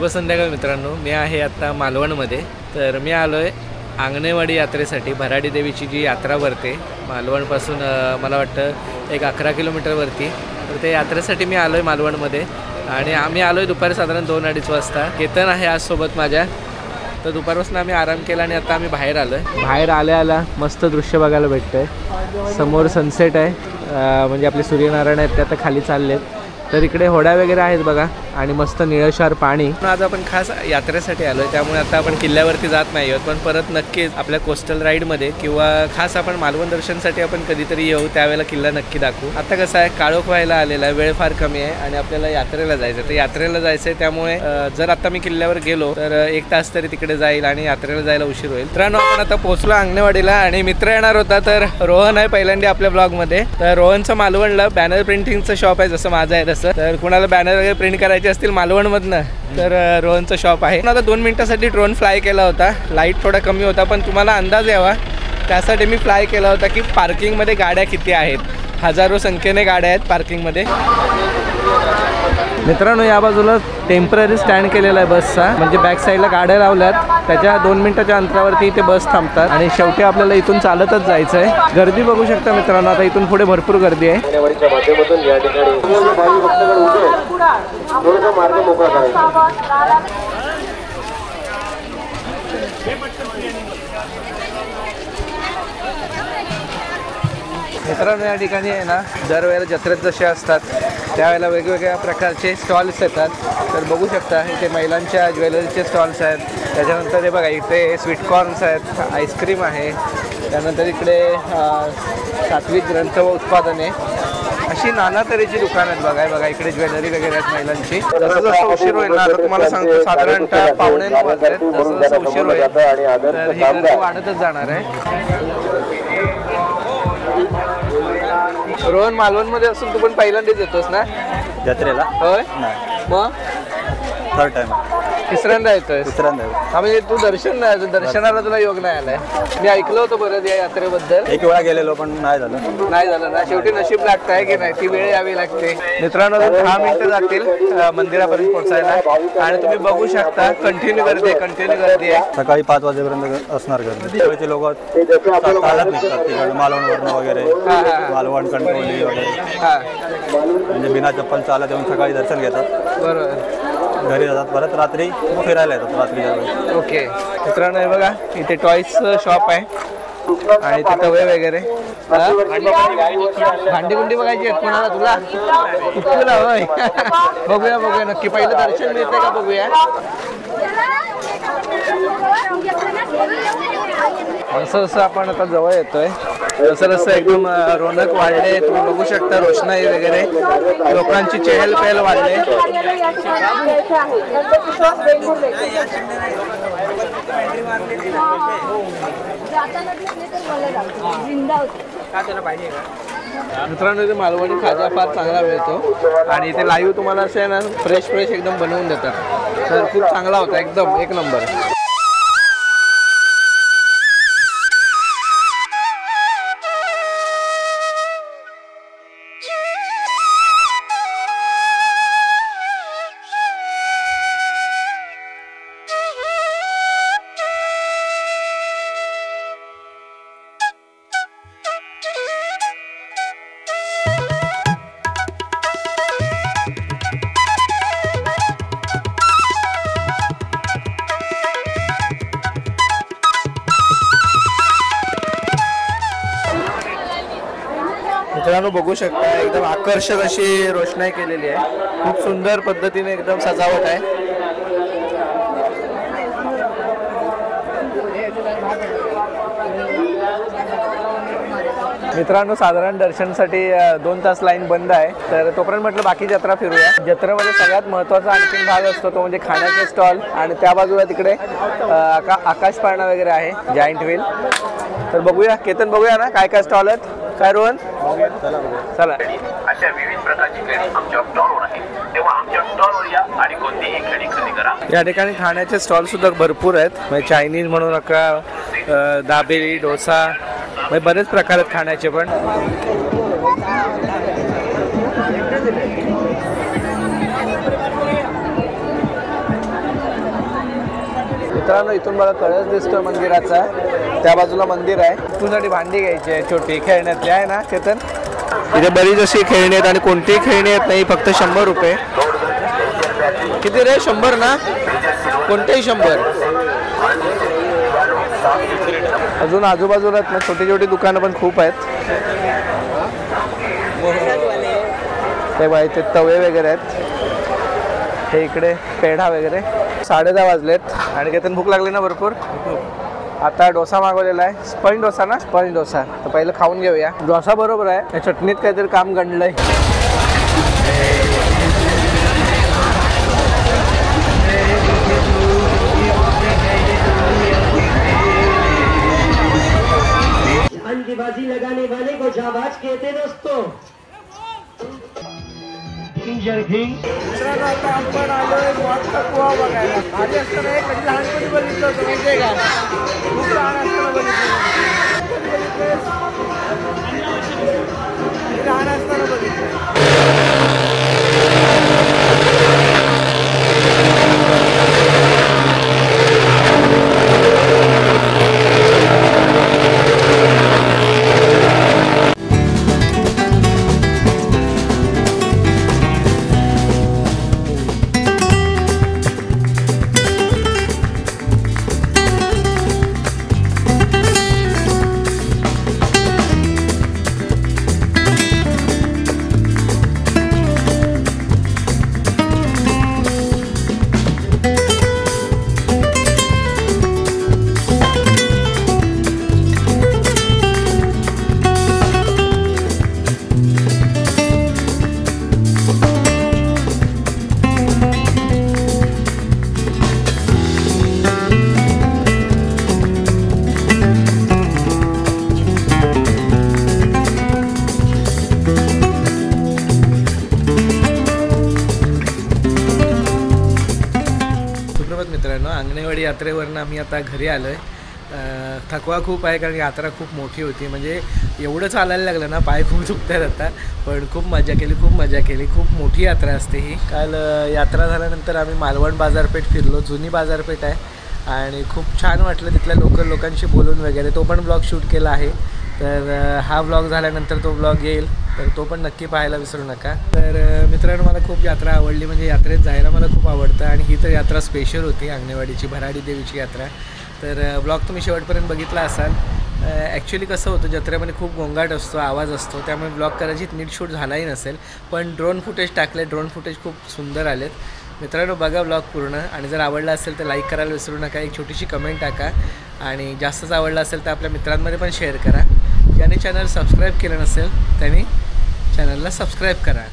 शुभ संध्याकाळ मित्रांनो, मी आहे आता मालवणमध्ये। तर मी आलो आहे आंगणेवाडी यात्रेसाठी। भराडी देवीची जी यात्रा भरते मालवणपासून मला वाटतं एक 11 किलोमीटरवरती। तर त्या यात्रेसाठी मी आलो आहे मालवणमध्ये आणि आम्ही आलो आहे दुपारी साधारण 2-2:30 वाजता। केतन आहे आज सोबत माझ्या। तर दुपारपासून आम्ही आराम केला आणि आता आम्ही बाहेर आलो आहे। बाहेर आल्या मस्त दृश्य बघायला भेटतं आहे। समोर सनसेट आहे, म्हणजे आपले सूर्यनारायण आहेत ते आता खाली चाललेत। तर इकडे होड्या वगैरे आहेत बघा आणि मस्त निळशार पाणी। आज आपण खास यात्रेसाठी आलोय, त्यामुळे आता आपण किल्ल्यावरती जात नाही आहोत, पण परत नक्कीच आपल्या कोस्टल राईडमध्ये किंवा खास आपण मालवण दर्शनसाठी आपण कधीतरी येऊ, त्यावेळेला किल्ला नक्की दाखवू। आता कसं आहे, काळोख व्हायला आलेला आहे, वेळ फार कमी आहे आणि आपल्याला यात्रेला जायचं। तर यात्रेला जायचं आहे, त्यामुळे जर आता मी किल्ल्यावर गेलो तर 1 तास तरी तिकडे जाईल आणि यात्रेला जायला उशीर होईल। मित्रांनो, आपण आता पोहोचलो अंगणेवाडीला आणि मित्र येणार होता, तर रोहन आहे पहिल्यांदा आपल्या ब्लॉगमध्ये। तर रोहनचं मालवणला बॅनर प्रिंटिंगचं शॉप आहे, जसं माझं आहे तसं। तर कुणाला बॅनर वगैरे प्रिंट करायचे असतील मालवणमधनं तर रोहनचं शॉप आहे। आता 2 मिनिटासाठी ड्रोन फ्लाय केला होता, लाईट थोडा कमी होता, पण तुम्हाला अंदाज यावा त्यासाठी मी फ्लाय केला होता की पार्किंगमध्ये गाड्या किती आहेत। हजारो संख्येने गाड्या आहेत पार्किंगमध्ये। मित्रांनो, या बाजूला टेम्पररी स्टँड केलेला आहे बसचा, म्हणजे बॅक साईडला गाड्या लावल्यात, त्याच्या 2 मिनिटाच्या अंतरावरती इथे बस थांबतात आणि शेवटी आपल्याला इथून चालतच जायचं आहे। गर्दी बघू शकता मित्रांनो, आता इथून पुढे भरपूर गर्दी आहे। मित्रांनो, या ठिकाणी आहे ना, दरवेळेला जत्रेत जसे असतात त्यावेळेला वेगवेगळ्या प्रकारचे स्टॉल्स येतात। तर बघू शकता इथे महिलांच्या ज्वेलरीचे स्टॉल्स आहेत, त्याच्यानंतर हे बघा इथे स्वीटकॉर्न्स आहेत, आईस्क्रीम आहे, त्यानंतर इकडे सात्विक ग्रंथ व उत्पादने, अशी नाना तऱ्हेची दुकान आहेत बघा इकडे ज्वेलरी वगैरे आहेत महिलांची। जसं जसं उशीर होईल ना, आता तुम्हाला सांगतो साधारणतः 8:45 वाजतात, जसं जसं उशीर होईल तर ही गर्दी वाढतच जाणार आहे। रोहन, मालवणमध्ये असून तू पण पहिल्यांदाच येतोस ना जत्रेला? होय, मग 3rd टाइम, तिसऱ्यांदा येतोय? तिसऱ्यांदा। हा, म्हणजे तू दर्शनाला तुला योग नाही आलाय? मी ऐकलं होतं बरं या यात्रेबद्दल, 1 वेळा गेलेलो पण नाही झालं ना। शेवटी नशीब लागतं आहे की नाही, ती वेळ यावी लागते। मित्रांनो, 10 मिनिटं जातील मंदिरापर्यंत पोहोचायला आणि तुम्ही बघू शकता कंटिन्यू गर्दी आहे। सकाळी 5 वाजेपर्यंत असणार गर्दी। त्यावेळेचे लोक चालत निघतात तिकडे मालवणवरून वगैरे, मालवण कणकवली वगैरे, म्हणजे बिना चप्पल चालत येऊन सकाळी दर्शन घेतात, बरोबर, घरी जातात, परत रात्री फिरायला येतात रात्रीच्या वेळी। ओके मित्रांनो, हे बघा इथे टॉयचं शॉप आहे आणि इथे तवे वगैरे, भांडी गुंडी बघायची आहेत कोणाला? तुला होय? बघूया नक्की, पहिलं दर्शन मिळतंय का बघूया। जसं आपण आता जवळ येतोय तसं एकदम रौनक वाढले। तुम्ही बघू शकता रोषणाई वगैरे, लोकांची चहल पहल वाढले। मित्रांनो, इथे मालवणी खाजा फार चांगला मिळतो आणि इथे लाईव्ह तुम्हाला असं आहे ना फ्रेश एकदम बनवून देतात। तर खूप चांगला होता, एकदम 1 नंबर। मित्रांनो, बघू शकता एकदम आकर्षक अशी रोषणाई केलेली आहे, खूप सुंदर पद्धतीने एकदम सजावट आहे। मित्रांनो, साधारण दर्शनासाठी 2 तास लाईन बंद आहे, तर तोपर्यंत म्हटलं बाकी जत्रा फिरूया। जत्रेमध्ये सगळ्यात महत्त्वाचा आणखीन भाग असतो तो म्हणजे खाण्याचे स्टॉल आणि त्या बाजूला तिकडे आकाश पाळणा वगैरे आहे, जायंट व्हील। तर बघूया, केतन बघूया ना काय काय स्टॉल आहेत, काय रोहन? चला। अशा विविध प्रकारची खेळणी आमच्या स्टॉलवर आहे, तेव्हा आमच्या स्टॉलवर या आणि कोणतीही खेळणी खरेदी करा। या ठिकाणी खाण्याचे स्टॉल सुद्धा भरपूर आहेत, म्हणजे चायनीज म्हणू नका, दाबेली, डोसा, म्हणजे बरेच प्रकार आहेत खाण्याचे पण। मित्रांनो इथून मला कळस दिसतो मंदिराचा, त्या बाजूला मंदिर आहे. तुझ्यासाठी भांडी घ्यायची आहे छोटी खेळण्यातली आहे ना चेतन. इथे बरीच अशी खेळणी आहेत आणि कोणतीही खेळणी येत नाही, फक्त 100 रुपये. किती रे? 100 ना? कोणतेही 100. अजून आजूबाजूला ना छोटी छोटी दुकानं पण खूप आहेत. ते बाई ते तवे वगैरे आहेत. हे इकडे पेढा वगैरे. 10:30 वाजलेत आणि केतन भूक लागली ना भरपूर. आता डोसा मागवलेला आहे, स्पंज डोसा ना, स्पंज डोसा. तर पहिलं खाऊन घेऊया. डोसा बरोबर आहे, या चटणीत काहीतरी काम गणलंय. अंडीबाजी लगाने वाले को जाबाज कहते दोस्तों. मित्रांनो आता आपण आलोय मॉटचा कुवा बघायला. भारी असताना हे कधी लहानपणी बघितलं होतं माहितीये का? खूप लहान असताना बघितलं. लहान असताना बघितलं. मित्रांनो, अंगणेवाडी यात्रेवरनं आम्ही आता घरी आलो आहे. थकवा खूप आहे कारण यात्रा खूप मोठी होती. म्हणजे एवढं चालायला लागलं ना, पाय खूप दुखतात आता. पण खूप मजा केली, खूप मजा केली. खूप मोठी यात्रा असते ही. काल यात्रा झाल्यानंतर आम्ही मालवण बाजारपेठ फिरलो. जुनी बाजारपेठ आहे आणि खूप छान वाटलं तिथल्या लोकांशी बोलून वगैरे. तो पण ब्लॉग शूट केला आहे. तर हा ब्लॉग झाल्यानंतर तो ब्लॉग येईल, तर तो पण नक्की पाहायला विसरू नका. तर मित्रांनो, मला खूप यात्रा आवडली. म्हणजे यात्रेत जायला मला खूप आवडतं आणि ही तर यात्रा स्पेशल होती, अंगणेवाडीची भराडी देवीची यात्रा. तर ब्लॉग तुम्ही शेवटपर्यंत बघितला असाल. ॲक्च्युली कसं होतं, जत्रेमध्ये खूप गोंगाट असतो, आवाज असतो, त्यामुळे ब्लॉग कदाचित नीट शूट झालाही नसेल. पण ड्रोन फुटेज टाकले, ड्रोन फुटेज खूप सुंदर आलेत. मित्रांनो, बघा ब्लॉग पूर्ण आणि जर आवडला असेल तर लाईक करायला विसरू नका. एक छोटीशी कमेंट टाका आणि जास्तच आवडला असेल तर आपल्या मित्रांमध्ये पण शेअर करा. ज्याने चॅनल सबस्क्राईब केलं नसेल त्यांनी चॅनलला सबस्क्राईब करा.